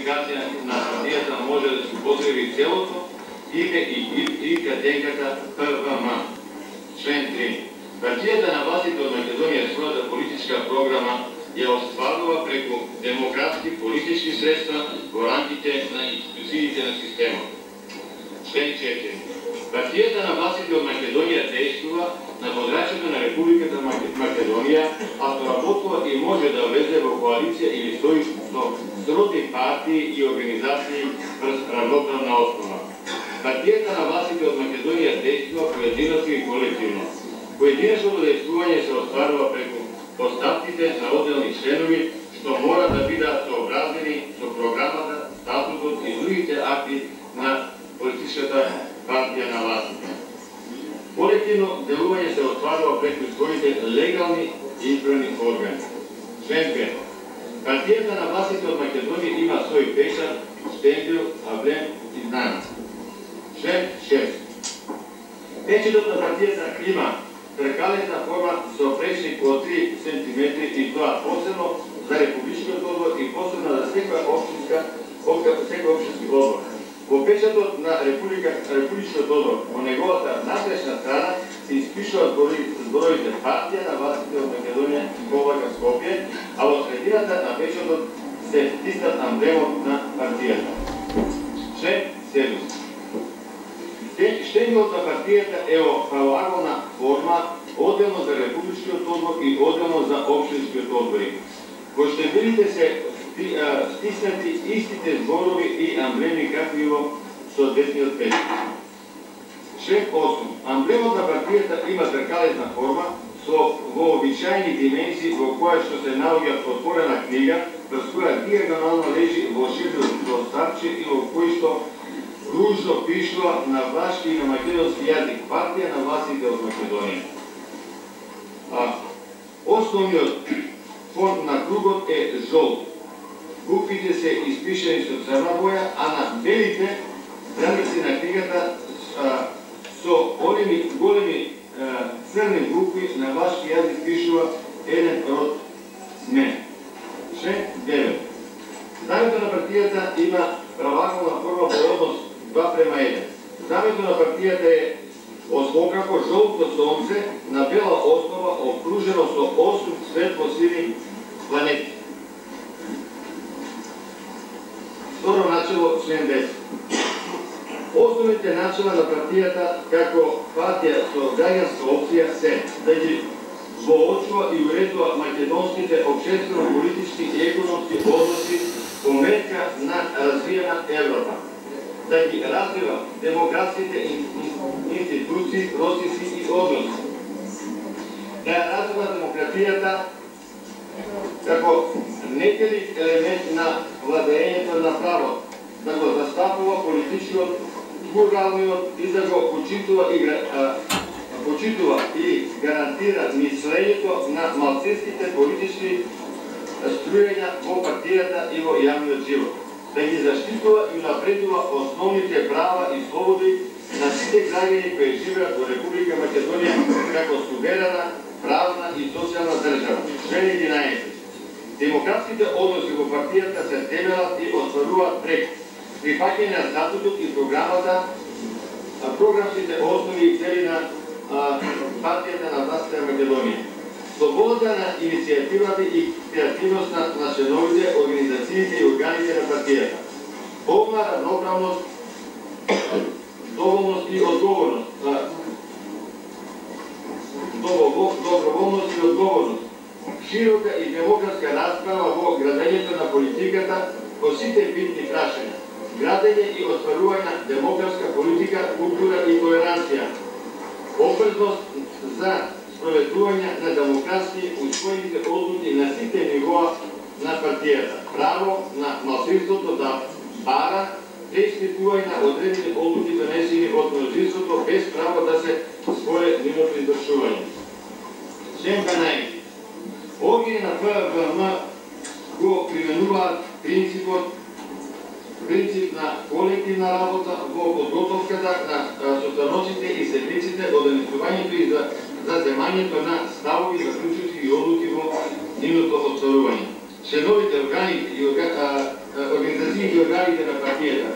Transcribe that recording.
квалификација на партијата може да се употреби целото име и катенката ПВМ. Член 3. Партијата на властите од Македонија својата политичка програма ја остварува преку демократски политички средства во рамките на институциите на системот. Член 4. Партијата на властите од Македонија действува на подрачјето на Републиката Македонија, а соработува и може да влезе во коалиција или со сродни партии и организации врз равноправна основа. Партијата на властите од Македонија действува поединечно и колективно. Поединечното действување се остварува преку поставките на одделни членови, што мора да бидат сообразени со програмата, статутот и другите акти на политичката партија на властите. Колективно делување се остварува преку своите легални избрани органи. Член 5. Партијата на властите од Македонија има свој печат, штемпел, амблем и знак. Член 6. Печатот на партијата има тркалесна форма со пресник од 3 см и тоа посебно за републичкиот одбор и посебно за секој општински одбор. Во печатот на републичкиот одбор, во неговата напрешна страна се испишуваат зборовите партија на властите од Македонија и Повака Скопје, а во средината на печатот се стиснат амблемот на партијата. Член 7. Штемпелот на партијата е во правоаголна форма, одделно за републичкиот одбор и одделно за општинскиот одбори. Во штемпелите се стиснати истите зборови и амблеми како и во соодветниот печат. Член 8. Амблемот на партијата има тркалесна форма со вообичаени димензии во која што се наоѓа отворена книга, врз која диагонално лежи волшебното старче и во кој што ружно пишува на влашки и на македонски јазик партија на властите од Македонија. Основниот фон на кругот е жолт. Буквите се испишени со црна боја, а на белите страници на книгата со големи црни букви на влашки јазик пишува еден род смен. Член 9. Знамето на партијата има правоаголна форма по однос 2:1. Знамето на партијата е ослокако жолто сонце на бела основа окружено со 8 светло-сини планети. Второ начало, член 10. Основните начала на партијата како партија со граѓанска опција се да ги воочува и уредува македонските општествено-политички и економски односи по мерка на развиена Европа, да ги развива демократските институции, процеси и односи, да ја развива демократијата како некели елемент на владењето на право, да го застапува политичкиот, плуралниот и да го почитува и гарантира мислењето на малцинските политички струјања во партијата и во јавниот живот, да ги заштитува и напредува основните права и слободи на сите граѓани кои живеат во Република Македонија како суверена, правна и социјална држава. Член 11. Демократските односи во партијата се темелат и остваруваат преку прифаќање на статутот и програмата, програмските основи и цели на партијата на властите на Македонија. Слободата на иницијативата и креативноста на членовите, организациите и органите на партијата. Полна равноправност, доброволност и одговорност. Доброволност и одговорност. Широка и демократска расправа во градењето на политиката по сите битни прашања. Градење и остварување на демократска политика, култура и толеранција. Обврзност за спроведување на демократски усвоените одлуки на сите нивоа на партијата. Право на малцинството да бара преиспитување на одредени одлуки донесени од мнозинството без право да се споре нивното извршување. Член 12. Органи на ПВМ го применуваат принцип на колективна работа во подготовката на состаноците и седмиците, организувањето и за земањето на ставови, заклучоци и одлуки во нивното остварување. Членовите органи и организациите и съставите на партијата